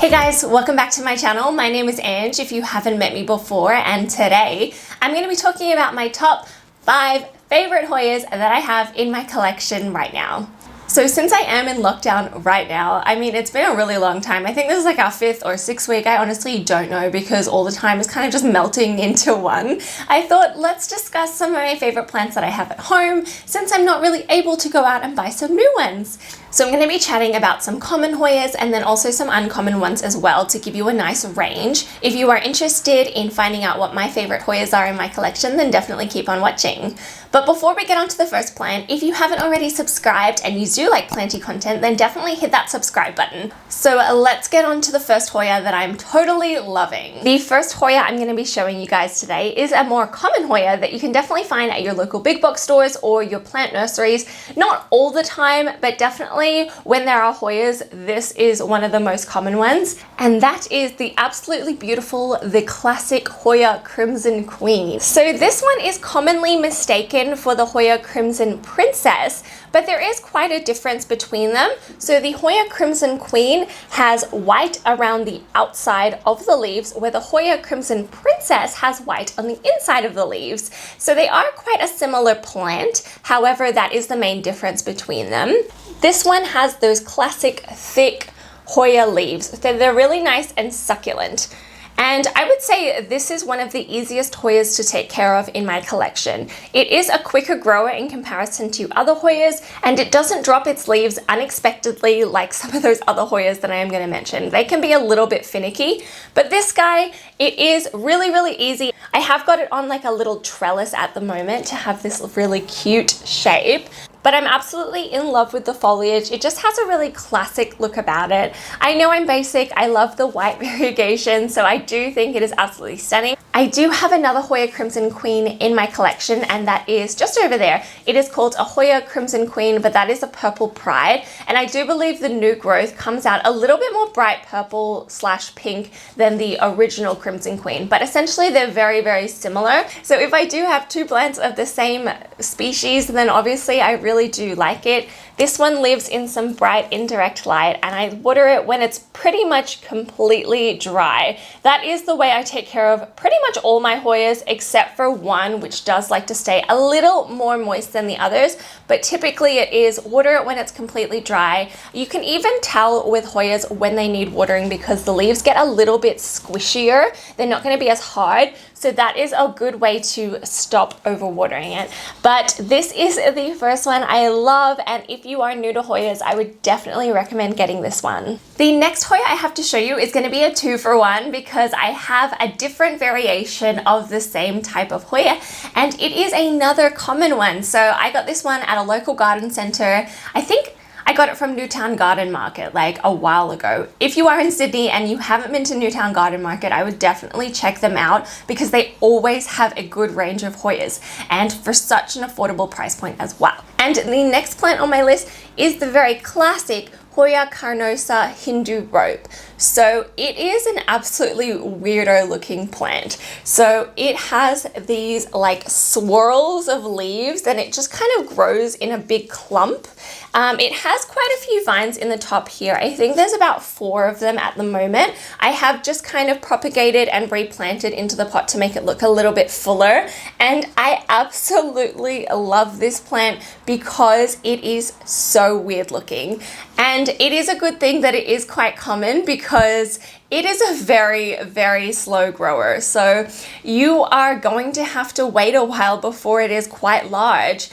Hey guys, welcome back to my channel. My name is Ange if you haven't met me before, and today I'm going to be talking about my top 5 favorite Hoyas that I have in my collection right now. So since I am in lockdown right now, I mean, it's been a really long time. I think this is like our 5th or 6th week. I honestly don't know because all the time is kind of just melting into one. I thought let's discuss some of my favorite plants that I have at home since I'm not really able to go out and buy some new ones. So I'm going to be chatting about some common Hoyas and then also some uncommon ones as well to give you a nice range. If you are interested in finding out what my favorite Hoyas are in my collection, then definitely keep on watching. But before we get on to the first plant, if you haven't already subscribed and you do like planty content, then definitely hit that subscribe button. So let's get on to the first Hoya that I'm totally loving. The first Hoya I'm going to be showing you guys today is a more common Hoya that you can definitely find at your local big box stores or your plant nurseries. Not all the time, but definitely when there are Hoyas, this is one of the most common ones, and that is the absolutely beautiful, the classic Hoya Crimson Queen. So this one is commonly mistaken for the Hoya Crimson Princess, but there is quite a difference between them. So the Hoya Crimson Queen has white around the outside of the leaves, where the Hoya Crimson Princess has white on the inside of the leaves. So they are quite a similar plant, however, that is the main difference between them. This one has those classic thick Hoya leaves. They're really nice and succulent. And I would say this is one of the easiest Hoyas to take care of in my collection. It is a quicker grower in comparison to other Hoyas, and it doesn't drop its leaves unexpectedly like some of those other Hoyas that I am going to mention. They can be a little bit finicky, but this guy, it is really, really easy. I have got it on like a little trellis at the moment to have this really cute shape. But I'm absolutely in love with the foliage. It just has a really classic look about it. I know I'm basic. I love the white variegation, so I do think it is absolutely stunning. I do have another Hoya Crimson Queen in my collection, and that is just over there. It is called a Hoya Crimson Queen, but that is a purple pride. And I do believe the new growth comes out a little bit more bright purple / pink than the original Crimson Queen. But essentially they're very, very similar. So if I do have 2 plants of the same species, then obviously I really do like it. This one lives in some bright indirect light, and I water it when it's pretty much completely dry. That is the way I take care of pretty much all my Hoyas except for one, which does like to stay a little more moist than the others, but typically it is water it when it's completely dry. You can even tell with Hoyas when they need watering because the leaves get a little bit squishier. They're not going to be as hard, so that is a good way to stop overwatering it. But this is the first one I love, and if you are new to Hoyas, I would definitely recommend getting this one. The next Hoya I have to show you is going to be a 2-for-1 because I have a different variation of the same type of Hoya, and it is another common one. So I got this one at a local garden center. I think I got it from Newtown Garden Market like a while ago. If you are in Sydney and you haven't been to Newtown Garden Market, I would definitely check them out because they always have a good range of Hoyas and for such an affordable price point as well. And the next plant on my list is the very classic Hoya Carnosa Hindu rope. So it is an absolutely weirdo looking plant. So it has these like swirls of leaves and it just kind of grows in a big clump. It has quite a few vines in the top here. I think there's about 4 of them at the moment. I have just kind of propagated and replanted into the pot to make it look a little bit fuller. And I absolutely love this plant because it is so weird looking. And it is a good thing that it is quite common because it is a very, very slow grower. So you are going to have to wait a while before it is quite large.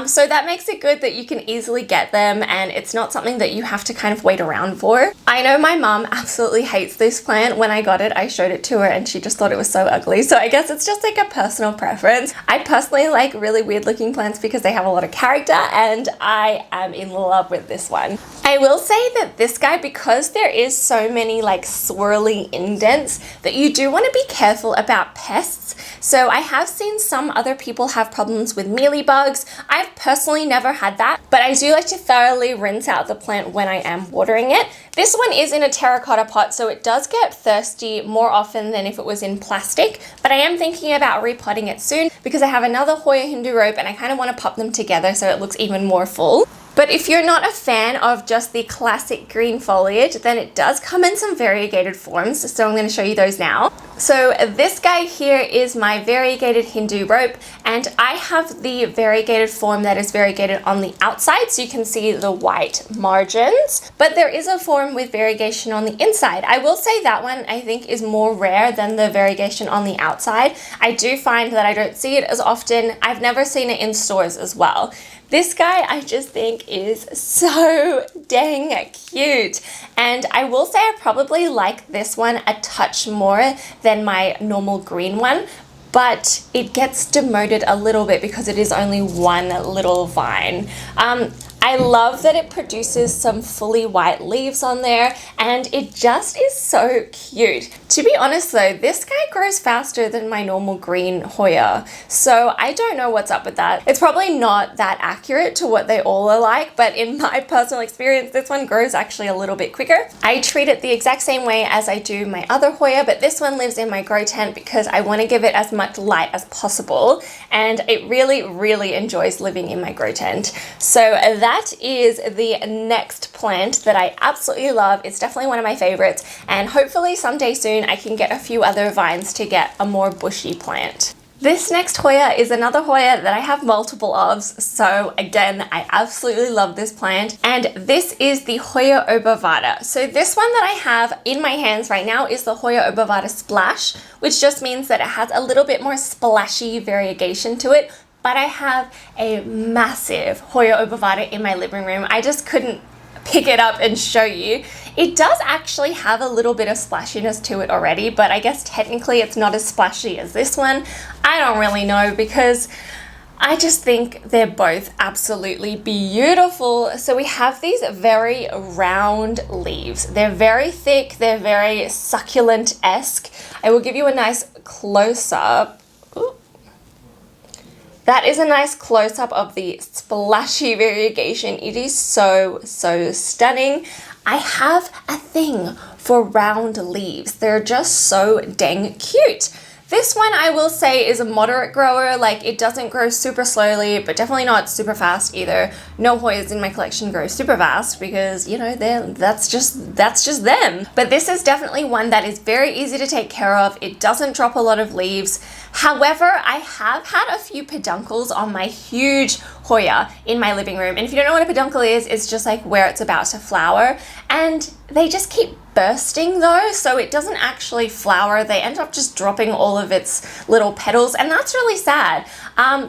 So that makes it good that you can easily get them and it's not something that you have to kind of wait around for. I know my mom absolutely hates this plant. When I got it, I showed it to her and she just thought it was so ugly. So I guess it's just like a personal preference. I personally like really weird looking plants because they have a lot of character, and I am in love with this one. I will say that this guy, because there is so many like swirly indents, that you do want to be careful about pests. So I have seen some other people have problems with mealybugs. I've personally never had that, but I do like to thoroughly rinse out the plant when I am watering it. This one is in a terracotta pot, so it does get thirsty more often than if it was in plastic, but I am thinking about repotting it soon because I have another Hoya Hindu rope and I kind of want to pop them together so it looks even more full. But if you're not a fan of just the classic green foliage, then it does come in some variegated forms. So I'm going to show you those now. So this guy here is my variegated Hindu rope, and I have the variegated form that is variegated on the outside, so you can see the white margins. But there is a form with variegation on the inside. I will say that one I think is more rare than the variegation on the outside. I do find that I don't see it as often. I've never seen it in stores as well. This guy I just think is so dang cute, and I will say I probably like this one a touch more than my normal green one, but it gets demoted a little bit because it is only one little vine. I love that it produces some fully white leaves on there, and it just is so cute. To be honest though, this guy grows faster than my normal green Hoya, so I don't know what's up with that. It's probably not that accurate to what they all are like, but in my personal experience, this one grows actually a little bit quicker. I treat it the exact same way as I do my other Hoya, but this one lives in my grow tent because I want to give it as much light as possible, and it really enjoys living in my grow tent. So that is the next plant that I absolutely love. It's definitely one of my favorites, and hopefully someday soon I can get a few other vines to get a more bushy plant. This next Hoya is another Hoya that I have multiple of, so again, I absolutely love this plant, and this is the Hoya Obovata. So this one that I have in my hands right now is the Hoya Obovata Splash, which just means that it has a little bit more splashy variegation to it, but I have a massive Hoya Obovata in my living room. I just couldn't pick it up and show you. It does actually have a little bit of splashiness to it already, but I guess technically it's not as splashy as this one. I don't really know because I just think they're both absolutely beautiful. So we have these very round leaves. They're very thick, they're very succulent-esque. I will give you a nice close-up. That is a nice close-up of the splashy variegation. It is so stunning. I have a thing for round leaves. They're just so dang cute. This one I will say is a moderate grower. Like, it doesn't grow super slowly, but definitely not super fast either. No Hoyas in my collection grow super fast because, you know, that's just them. But this is definitely one that is very easy to take care of. It doesn't drop a lot of leaves. However, I have had a few peduncles on my huge Hoya in my living room. And if you don't know what a peduncle is, it's just like where it's about to flower. And they just keep bursting though, so it doesn't actually flower. They end up just dropping all of its little petals, and that's really sad.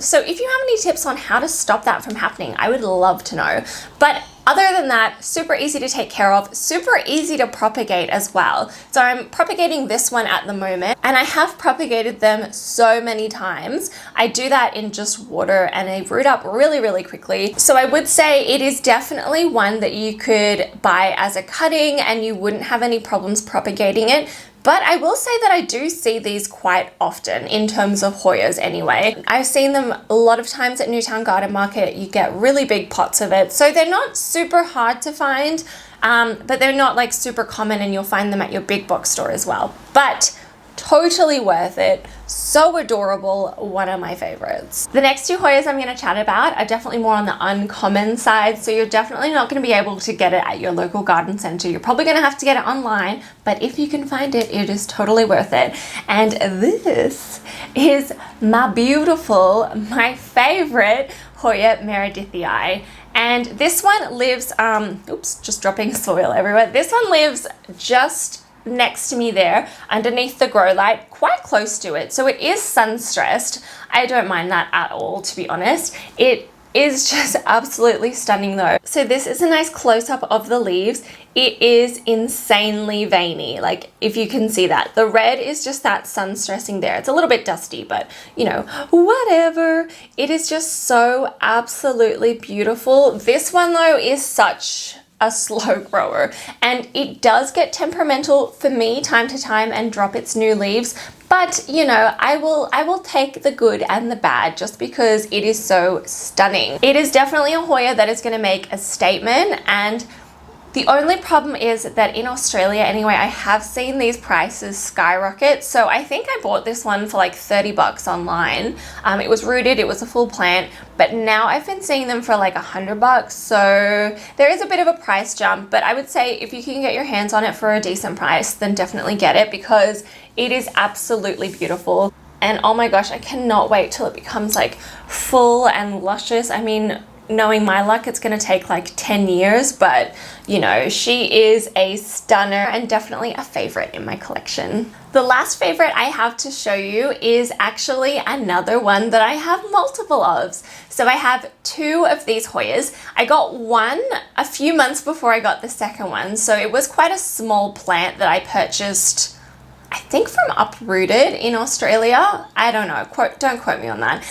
So if you have any tips on how to stop that from happening, I would love to know. But other than that, super easy to take care of, super easy to propagate as well. So I'm propagating this one at the moment, and I have propagated them so many times. I do that in just water and they root up really quickly. So I would say it is definitely one that you could buy as a cutting and you wouldn't have any problems propagating it. But I will say that I do see these quite often in terms of Hoyas anyway. I've seen them a lot of times at Newtown Garden Market. You get really big pots of it. So they're not super hard to find, but they're not like super common, and you'll find them at your big box store as well. But totally worth it. So adorable, one of my favorites. The next two Hoyas I'm going to chat about are definitely more on the uncommon side, so you're definitely not going to be able to get it at your local garden center. You're probably going to have to get it online, but if you can find it, it is totally worth it. And this is my beautiful, my favorite Hoya Meridithii. And this one lives, oops, just dropping soil everywhere. This one lives just next to me there underneath the grow light, quite close to it, so it is sun stressed. I don't mind that at all, to be honest. It is just absolutely stunning though. So this is a nice close-up of the leaves. It is insanely veiny, like if you can see that. The red is just that sun stressing there. It's a little bit dusty, but you know, whatever. It is just so absolutely beautiful. This one though is such a slow grower, and it does get temperamental for me time to time and drop its new leaves, but you know, I will take the good and the bad just because it is so stunning. It is definitely a Hoya that is going to make a statement, and The only problem is that in Australia anyway, I have seen these prices skyrocket. So I think I bought this one for like 30 bucks online. It was rooted, it was a full plant, but now I've been seeing them for like 100 bucks. So there is a bit of a price jump, but I would say if you can get your hands on it for a decent price, then definitely get it because it is absolutely beautiful. And oh my gosh, I cannot wait till it becomes like full and luscious. I mean, knowing my luck, it's going to take like 10 years, but you know, she is a stunner and definitely a favorite in my collection. The last favorite I have to show you is actually another one that I have multiple of. So I have two of these Hoyas. I got one a few months before I got the second one. So it was quite a small plant that I purchased, I think from Uprooted in Australia. I don't know, don't quote me on that.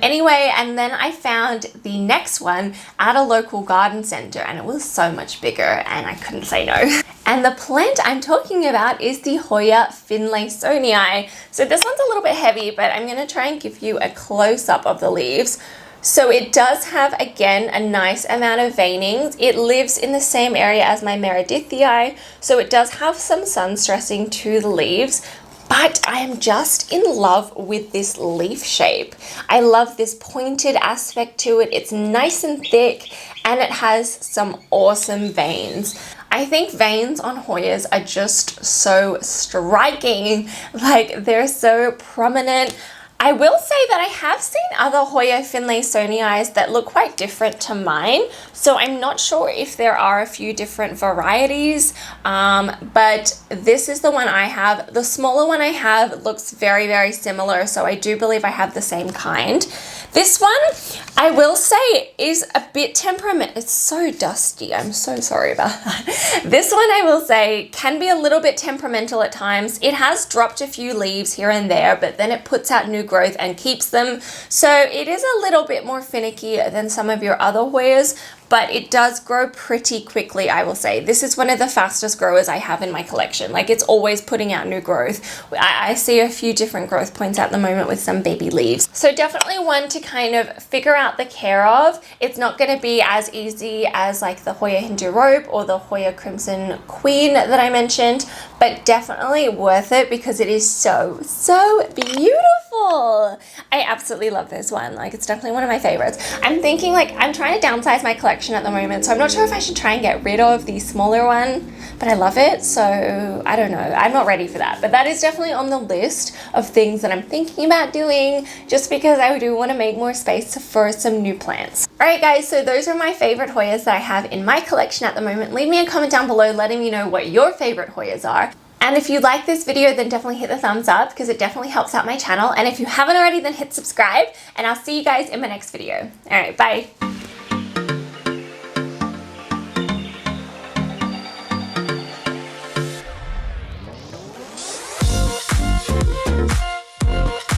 Anyway, and then I found the next one at a local garden center and it was so much bigger and I couldn't say no. And the plant I'm talking about is the Hoya Finlaysonii. So this one's a little bit heavy, but I'm gonna try and give you a close-up of the leaves. So it does have, again, a nice amount of veinings. It lives in the same area as my Meridithii, so it does have some sun stressing to the leaves, but I am just in love with this leaf shape. I love this pointed aspect to it. It's nice and thick, and it has some awesome veins. I think veins on Hoyas are just so striking. Like, they're so prominent. I will say that I have seen other Hoya Finlaysonii that look quite different to mine, so I'm not sure if there are a few different varieties, but this is the one I have. The smaller one I have looks very, very similar, so I do believe I have the same kind. This one, I will say, is a bit temperamental. It's so dusty. I'm so sorry about that. This one, I will say, can be a little bit temperamental at times. It has dropped a few leaves here and there, but then it puts out new growth and keeps them. So it is a little bit more finicky than some of your other Hoyas, but it does grow pretty quickly, I will say. This is one of the fastest growers I have in my collection. Like, it's always putting out new growth. I see a few different growth points at the moment with some baby leaves. So definitely one to kind of figure out the care of. It's not going to be as easy as like the Hoya Hindu Rope or the Hoya Crimson Queen that I mentioned, but definitely worth it because it is so, so beautiful. I absolutely love this one. Like, it's definitely one of my favorites. I'm thinking, like, I'm trying to downsize my collection at the moment, so I'm not sure if I should try and get rid of the smaller one, but I love it, so I don't know. I'm not ready for that, but that is definitely on the list of things that I'm thinking about doing, just because I do want to make more space for some new plants. Alright guys, so those are my favorite Hoyas that I have in my collection at the moment. Leave me a comment down below letting me know what your favorite Hoyas are. And if you like this video, then definitely hit the thumbs up because it definitely helps out my channel. And if you haven't already, then hit subscribe, and I'll see you guys in my next video. Alright, bye.